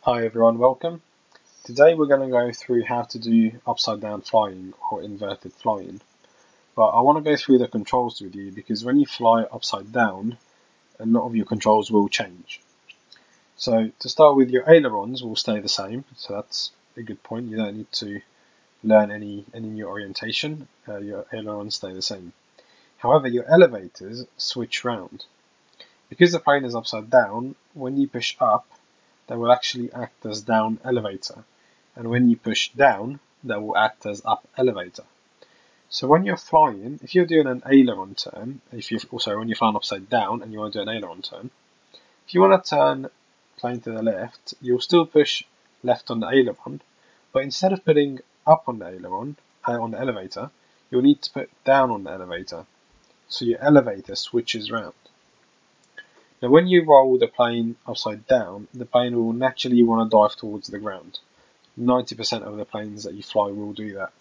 Hi everyone, welcome. Today we're going to go through how to do upside down flying or inverted flying. But I want to go through the controls with you because when you fly upside down, a lot of your controls will change. So to start with, your ailerons will stay the same, so that's a good point. You don't need to learn any new orientation, your ailerons stay the same. However, your elevators switch round. Because the plane is upside down, when you push up, they will actually act as down elevator, and when you push down, they will act as up elevator. So when you're flying, if you're doing an aileron turn, when you're flying upside down and you want to do an aileron turn, if you want to turn plane to the left, you'll still push left on the aileron, but instead of putting up on the aileron, on the elevator, you'll need to put down on the elevator. So your elevator switches round. Now when you roll the plane upside down, the plane will naturally want to dive towards the ground. 90% of the planes that you fly will do that.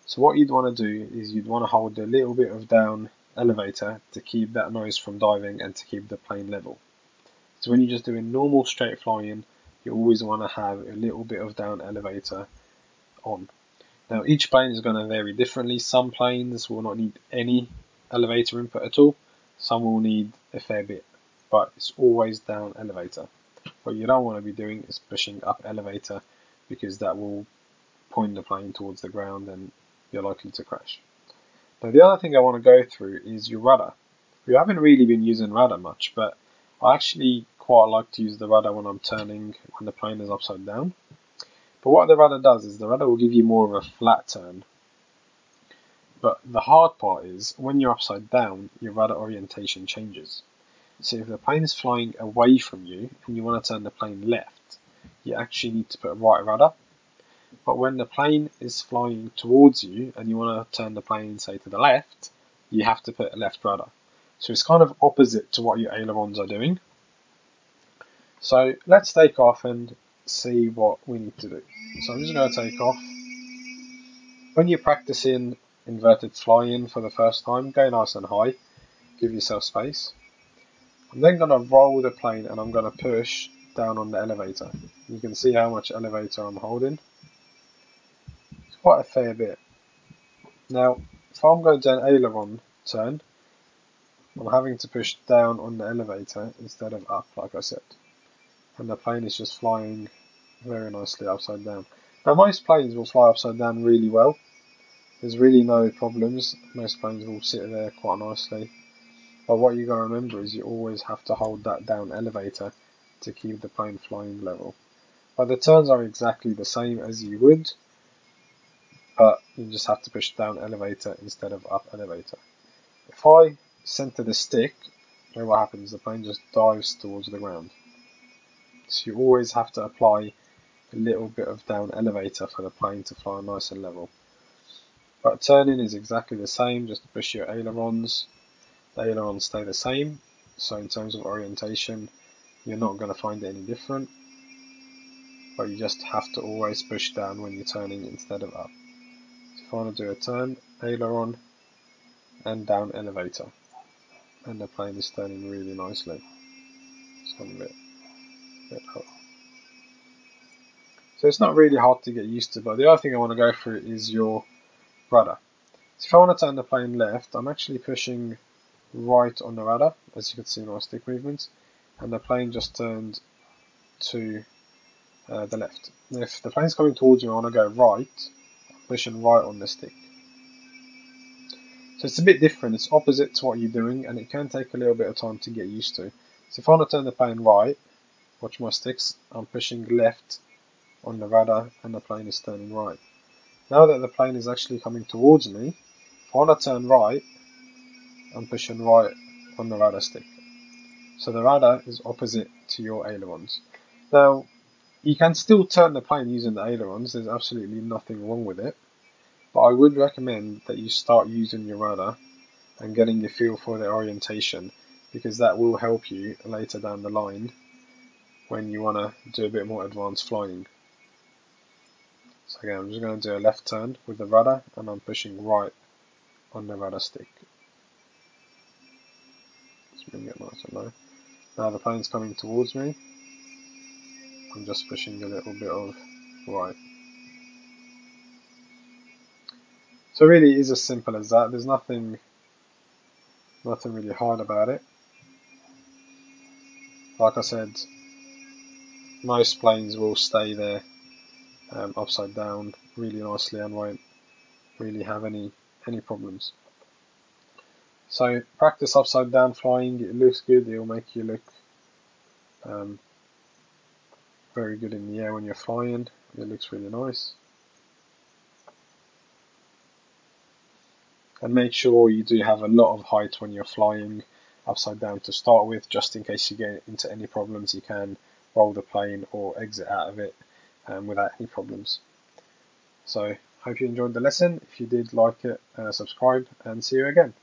So what you'd want to do is you'd want to hold a little bit of down elevator to keep that nose from diving and to keep the plane level. So when you're just doing normal straight flying, you always want to have a little bit of down elevator on. Now each plane is going to vary differently. Some planes will not need any elevator input at all. Some will need a fair bit, but it's always down elevator. What you don't want to be doing is pushing up elevator because that will point the plane towards the ground and you're likely to crash. Now the other thing I want to go through is your rudder. We haven't really been using rudder much, but I actually quite like to use the rudder when I'm turning when the plane is upside down. But what the rudder does is the rudder will give you more of a flat turn. But the hard part is when you're upside down, your rudder orientation changes. So if the plane is flying away from you and you want to turn the plane left, you actually need to put a right rudder. But when the plane is flying towards you and you want to turn the plane, say, to the left, you have to put a left rudder. So it's kind of opposite to what your ailerons are doing. So let's take off and see what we need to do. So I'm just going to take off. When you're practicing inverted flying for the first time, go nice and high, give yourself space. I'm then going to roll the plane and I'm going to push down on the elevator. You can see how much elevator I'm holding. It's quite a fair bit. Now, if I'm going to do an aileron turn, I'm having to push down on the elevator instead of up, like I said. And the plane is just flying very nicely upside down. Now, most planes will fly upside down really well. There's really no problems. Most planes will sit there quite nicely. But what you got to remember is you always have to hold that down elevator to keep the plane flying level. But the turns are exactly the same as you would, but you just have to push down elevator instead of up elevator. If I center the stick, then what happens? The plane just dives towards the ground. So you always have to apply a little bit of down elevator for the plane to fly nice and level. But turning is exactly the same, just push your ailerons. The ailerons stay the same, so in terms of orientation, you're not going to find it any different. But you just have to always push down when you're turning instead of up. So if I want to do a turn, aileron, and down elevator, and the plane is turning really nicely. So I'm a bit up. So it's not really hard to get used to, but the other thing I want to go through is your rudder. So if I want to turn the plane left, I'm actually pushing right on the rudder, as you can see in my stick movements, and the plane just turned to the left. Now if the plane's coming towards you and I want to go right, I'm pushing right on the stick. So it's a bit different, it's opposite to what you're doing, and it can take a little bit of time to get used to. So if I want to turn the plane right, watch my sticks, I'm pushing left on the rudder and the plane is turning right. Now that the plane is actually coming towards me, if I want to turn right, I'm pushing right on the rudder stick. So the rudder is opposite to your ailerons. Now, you can still turn the plane using the ailerons, there's absolutely nothing wrong with it. But I would recommend that you start using your rudder and getting a feel for the orientation, because that will help you later down the line when you want to do a bit more advanced flying. So again, I'm just going to do a left turn with the rudder and I'm pushing right on the rudder stick. Let's bring it nice and low. Now the plane's coming towards me. I'm just pushing a little bit of right. So really it is as simple as that. There's nothing really hard about it. Like I said, most planes will stay there upside down really nicely and won't really have any problems. So practice upside down flying. It looks good. It will make you look very good in the air when you're flying. It looks really nice. And make sure you do have a lot of height when you're flying upside down to start with, just in case you get into any problems you can roll the plane or exit out of it without any problems. So hope you enjoyed the lesson. If you did, like it, subscribe, and see you again.